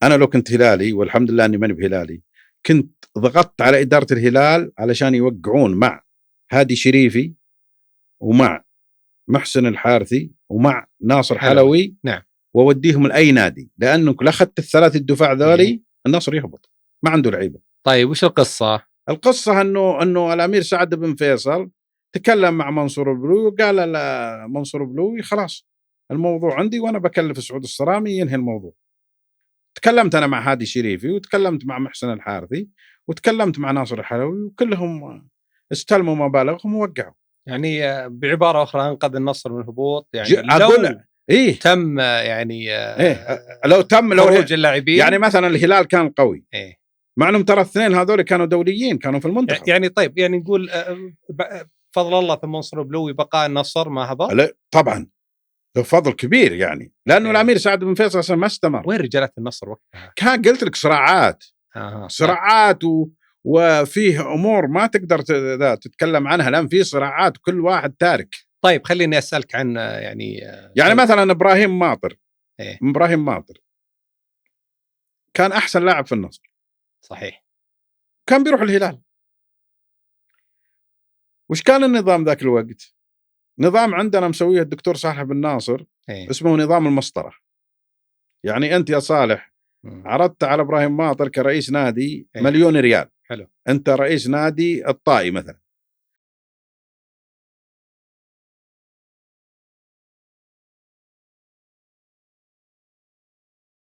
أنا لو كنت هلالي، والحمد لله أني ماني بهلالي، كنت ضغطت على إدارة الهلال علشان يوقعون مع هادي شريفي ومع محسن الحارثي ومع ناصر حلوي. نعم. ووديهم لأي نادي، لأنك لأخذت الثلاث الدفاع ذولي النصر يهبط، ما عنده لعيبة. طيب وش القصة؟ القصة أنه الأمير سعد بن فيصل تكلم مع منصور البلوي وقال منصور البلوي خلاص الموضوع عندي وأنا بكلف سعود الصرامي ينهي الموضوع. تكلمت أنا مع هادي شريفي وتكلمت مع محسن الحارثي وتكلمت مع ناصر الحلوي وكلهم استلموا مبالغهم ووقعوا. يعني بعبارة أخرى أنقذ النصر من الهبوط. يعني لو تم يعني لو تم خروج اللاعبين، يعني مثلا الهلال كان قوي مع انهم ترى الاثنين هذول كانوا دوليين، كانوا في المنتخب. يعني طيب يعني نقول فضل الله ثم منصور بلوي بقاء النصر ما هبط. لا طبعا فضل كبير يعني، لانه الامير سعد بن فيصل اصلا ما استمر. وين رجالات النصر وقتها؟ كان قلت لك صراعات صراعات وفيه امور ما تقدر تتكلم عنها، لان في صراعات كل واحد تارك. طيب خليني اسالك عن يعني مثلا ابراهيم ماطر. ابراهيم ماطر كان احسن لاعب في النصر، صحيح، كان بيروح الهلال. وش كان النظام ذاك الوقت؟ نظام عندنا مسويه الدكتور صالح بن ناصر اسمه نظام المسطرة. يعني أنت يا صالح عرضت على إبراهيم ماطر كرئيس نادي 1,000,000 ريال. حلو. أنت رئيس نادي الطائي مثلا،